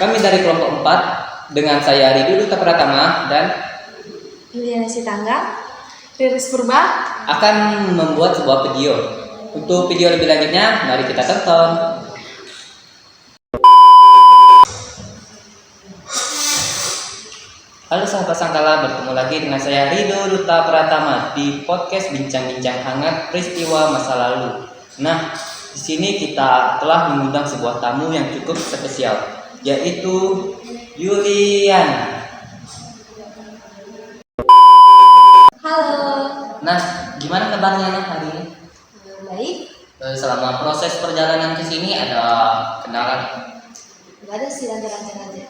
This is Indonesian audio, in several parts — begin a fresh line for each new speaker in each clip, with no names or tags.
Kami dari kelompok 4 dengan saya Ridu Duta Pratama dan
Yuliana Sitangga, Riris Purba
akan membuat sebuah video. Untuk video lebih lanjutnya, mari kita tonton. Halo sahabat Sangkala, bertemu lagi dengan saya Rido Duta Pratama di podcast Bincang-Bincang Hangat Peristiwa Masa Lalu. Nah, di sini kita telah mengundang sebuah tamu yang cukup spesial, yaitu Yuliana.
Halo.
Nah, gimana kabarnya hari ini?
Baik.
Selama proses perjalanan ke sini ada kendala?
Gak ada sih, lancar-lancar aja.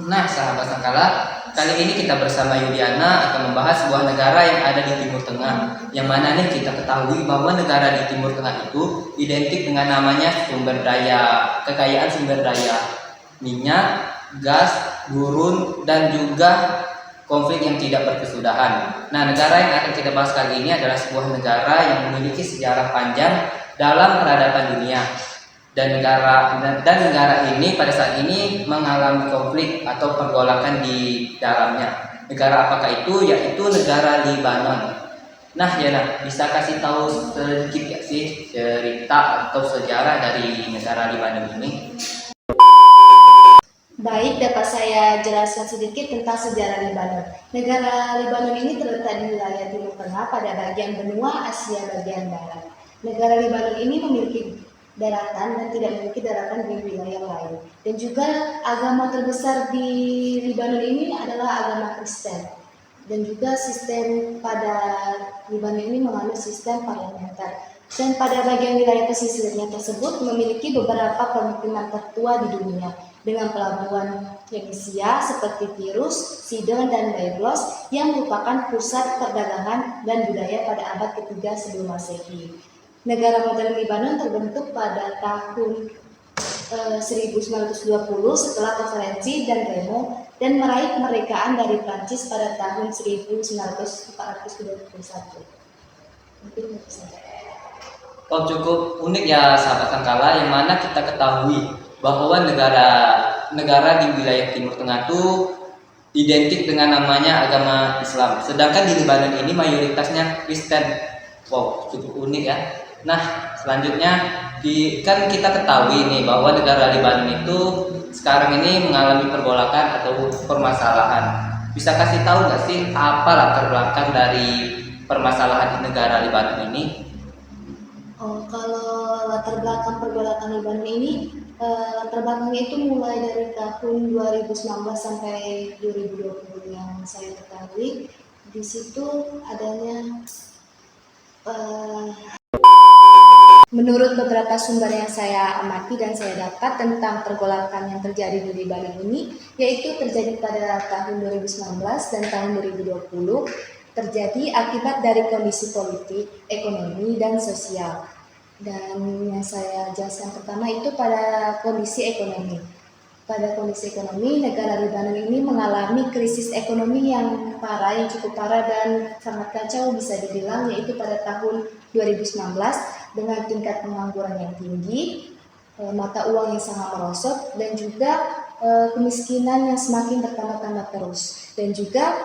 Nah, sahabat Sangkala, kali ini kita bersama Yuliana akan membahas sebuah negara yang ada di Timur Tengah. Yang mana nih kita ketahui bahwa negara di Timur Tengah itu identik dengan namanya kekayaan sumber daya minyak, gas, gurun, dan juga konflik yang tidak berkesudahan. Nah, negara yang akan kita bahas kali ini adalah sebuah negara yang memiliki sejarah panjang dalam peradaban dunia. Dan negara ini pada saat ini mengalami konflik atau pergolakan di dalamnya. Negara apakah itu? Yaitu negara Lebanon. Nah, Yana, bisa kasih tahu sedikit gak sih cerita atau sejarah dari negara Lebanon ini?
Baik, dapat saya jelaskan sedikit tentang sejarah Lebanon. Negara Lebanon ini terletak di wilayah Timur Tengah pada bagian benua Asia bagian barat. Negara Lebanon ini memiliki daratan dan tidak memiliki daratan di wilayah lain. Dan juga agama terbesar di Lebanon ini adalah agama Kristen. Dan juga sistem pada Lebanon ini menganut sistem parlementer. Dan pada bagian wilayah pesisirnya tersebut memiliki beberapa permukiman tertua di dunia dengan pelabuhan Fenisia seperti Tirus, Sidon, dan Byblos yang merupakan pusat perdagangan dan budaya pada abad ketiga sebelum Masehi. Negara modern Lebanon terbentuk pada tahun 1920 setelah konferensi dan Remo dan meraih kemerdekaan dari Prancis pada tahun 1941. Mungkin itu saja.
Oh, cukup unik ya sahabat Sangkala, yang mana kita ketahui bahwa negara di wilayah Timur Tengah itu identik dengan namanya agama Islam. Sedangkan di Lebanon ini mayoritasnya Kristen. Wow, cukup unik ya. Nah, selanjutnya kan kita ketahui nih bahwa negara Lebanon itu sekarang ini mengalami pergolakan atau permasalahan. Bisa kasih tahu nggak sih apa latar belakang dari permasalahan di negara Lebanon ini?
Kalau latar belakang pergolakan Lebanon ini, latar belakangnya itu mulai dari tahun 2019 sampai 2020 yang saya ketahui. Di situ adanya menurut beberapa sumber yang saya amati dan saya dapat tentang pergolakan yang terjadi di Lebanon ini, yaitu terjadi pada tahun 2019 dan tahun 2020, terjadi akibat dari kondisi politik, ekonomi, dan sosial. Dan yang saya jelaskan pertama itu pada kondisi ekonomi. Pada kondisi ekonomi, negara Lebanon ini mengalami krisis ekonomi yang parah, yang cukup parah dan sangat kacau bisa dibilang, yaitu pada tahun 2019 dengan tingkat pengangguran yang tinggi, mata uang yang sangat merosot, dan juga kemiskinan yang semakin bertambah-tambah terus. Dan juga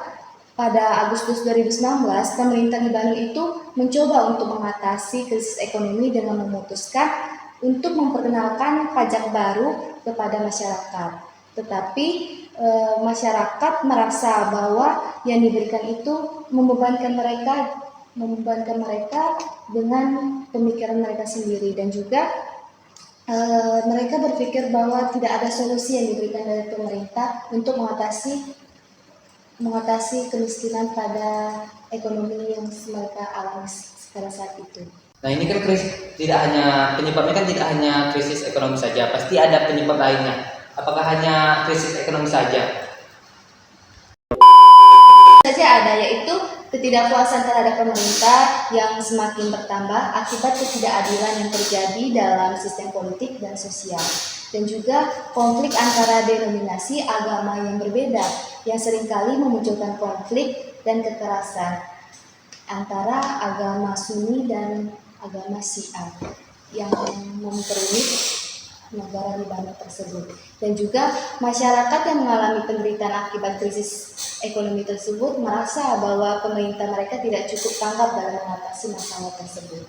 pada Agustus 2019, pemerintah Lebanon itu mencoba untuk mengatasi krisis ekonomi dengan memutuskan untuk memperkenalkan pajak baru kepada masyarakat. Tetapi masyarakat merasa bahwa yang diberikan itu membebankan mereka dengan pemikiran mereka sendiri, dan juga mereka berpikir bahwa tidak ada solusi yang diberikan dari pemerintah untuk mengatasi kemiskinan pada ekonomi yang mereka alami pada saat itu.
Nah, ini kan penyebabnya kan tidak hanya krisis ekonomi saja, pasti ada penyebab lainnya. Apakah hanya krisis ekonomi saja?
Ada, yaitu ketidakpuasan terhadap pemerintah yang semakin bertambah akibat ketidakadilan yang terjadi dalam sistem politik dan sosial, dan juga konflik antara denominasi agama yang berbeda yang seringkali memunculkan konflik dan kekerasan antara agama Sunni dan agama Syiah yang memperoleh negara Lebanon tersebut. Dan juga masyarakat yang mengalami penderitaan akibat krisis ekonomi tersebut merasa bahwa pemerintah mereka tidak cukup tanggap dalam mengatasi masalah tersebut.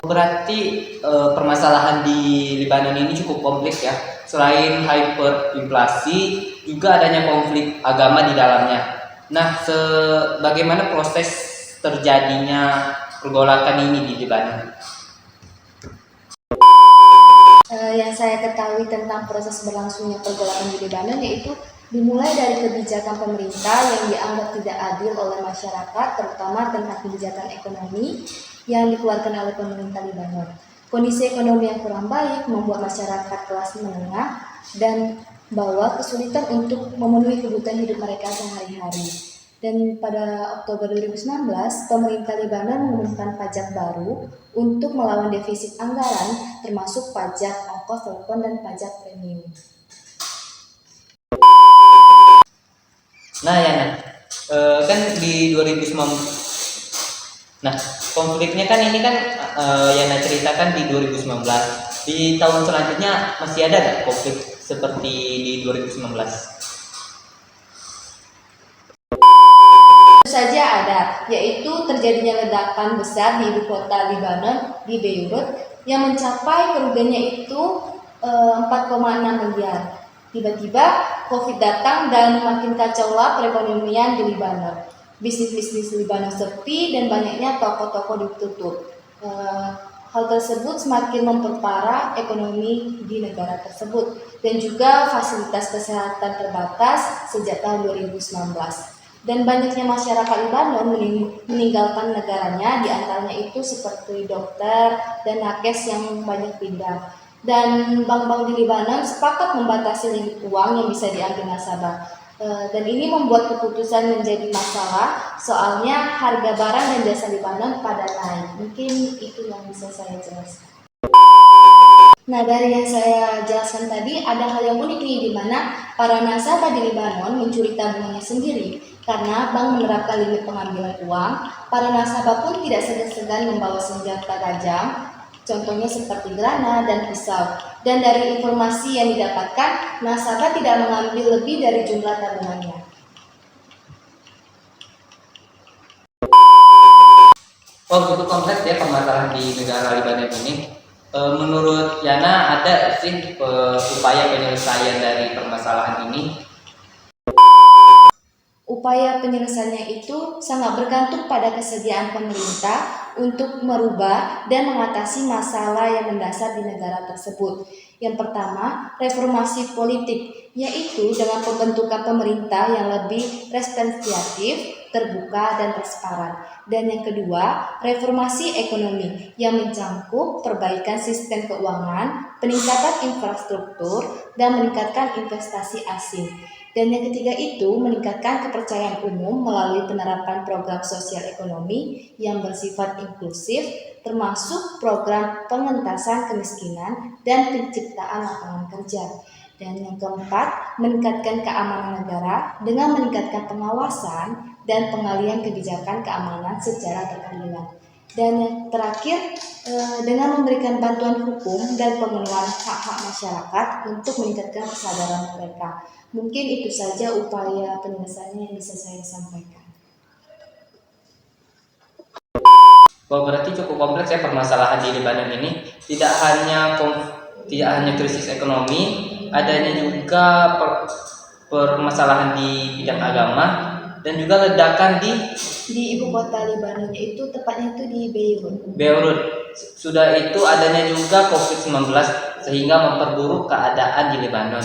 Berarti permasalahan di Lebanon ini cukup kompleks ya. Selain hyperinflasi, juga adanya konflik agama di dalamnya. Nah, bagaimana proses terjadinya pergolakan ini di Lebanon?
Yang saya ketahui tentang proses berlangsungnya pergolakan di Lebanon yaitu dimulai dari kebijakan pemerintah yang dianggap tidak adil oleh masyarakat, terutama tentang kebijakan ekonomi yang dikeluarkan oleh pemerintah Lebanon. Kondisi ekonomi yang kurang baik membuat masyarakat kelas menengah dan bawa kesulitan untuk memenuhi kebutuhan hidup mereka sehari-hari. Dan pada Oktober 2019, pemerintah Lebanon mengumumkan pajak baru untuk melawan defisit anggaran, termasuk pajak ongkos telepon dan pajak premium.
Nah ya, kan di 2019, nah konfliknya kan ini kan Yana ceritakan di 2019. Di tahun selanjutnya masih ada nggak konflik seperti di 2019?
Tentu saja ada, yaitu terjadinya ledakan besar di ibu kota Lebanon, di Beirut, yang mencapai kerugiannya itu 4,6 miliar. Tiba-tiba COVID datang dan makin kacaulah perekonomian di Lebanon. Bisnis-bisnis Lebanon sepi dan banyaknya toko-toko ditutup. Hal tersebut semakin memperparah ekonomi di negara tersebut dan juga fasilitas kesehatan terbatas sejak tahun 2019. Dan banyaknya masyarakat Lebanon meninggalkan negaranya, diantaranya itu seperti dokter dan nakes yang banyak pindah. Dan bank-bank di Lebanon sepakat membatasi limit uang yang bisa diambil nasabah. Dan ini membuat keputusan menjadi masalah, soalnya harga barang dan jasa Lebanon pada naik. Mungkin itu yang bisa saya jelaskan. Nah, dari yang saya jelaskan tadi, ada hal yang unik nih, di mana para nasabah di Lebanon mencuri tabungannya sendiri. Karena bank menerapkan limit pengambilan uang, para nasabah pun tidak segan-segan membawa senjata tajam, contohnya seperti granat dan pisau. Dan dari informasi yang didapatkan, nasabah tidak mengambil lebih dari jumlah tabungannya.
Oh, cukup kompleks ya permasalahan di negara Lebanon ini. Menurut Yana, ada sih upaya penyelesaian dari permasalahan ini?
Upaya penyelesaiannya itu sangat bergantung pada kesediaan pemerintah untuk merubah dan mengatasi masalah yang mendasar di negara tersebut. Yang pertama, reformasi politik, yaitu dengan pembentukan pemerintah yang lebih representatif, terbuka, dan transparan. Dan yang kedua, reformasi ekonomi yang mencangkup perbaikan sistem keuangan, peningkatan infrastruktur, dan meningkatkan investasi asing. Dan yang ketiga itu meningkatkan kepercayaan umum melalui penerapan program sosial ekonomi yang bersifat inklusif, termasuk program pengentasan kemiskinan dan penciptaan lapangan kerja. Dan yang keempat, meningkatkan keamanan negara dengan meningkatkan pengawasan dan pengalihan kebijakan keamanan secara berkeadilan. Dan yang terakhir, dengan memberikan bantuan hukum dan pemenuhan hak-hak masyarakat untuk meningkatkan kesadaran mereka. Mungkin itu saja upaya penyelesaiannya yang bisa saya sampaikan.
Wah, berarti cukup kompleks ya permasalahan di Lebanon ini. Tidak hanya krisis ekonomi, adanya juga permasalahan di bidang agama dan juga ledakan di
ibu kota Lebanon, yaitu tepatnya itu di Beirut.
Beirut. Sudah itu adanya juga COVID-19 sehingga memperburuk keadaan di Lebanon.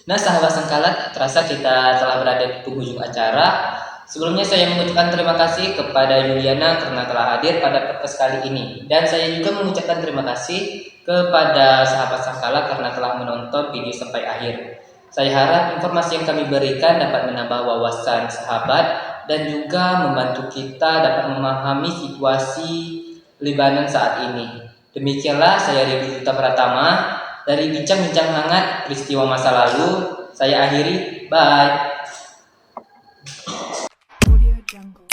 Nah, sahabat Sengkalat, terasa kita telah berada di penghujung acara. Sebelumnya saya mengucapkan terima kasih kepada Yuliana karena telah hadir pada podcast kali ini. Dan saya juga mengucapkan terima kasih kepada sahabat Sengkalat karena telah menonton video sampai akhir. Saya harap informasi yang kami berikan dapat menambah wawasan sahabat dan juga membantu kita dapat memahami situasi Lebanon saat ini. Demikianlah saya Ridho Duta Pratama. Dari bincang-bincang hangat peristiwa masa lalu, saya akhiri. Bye.
Audio Jungle.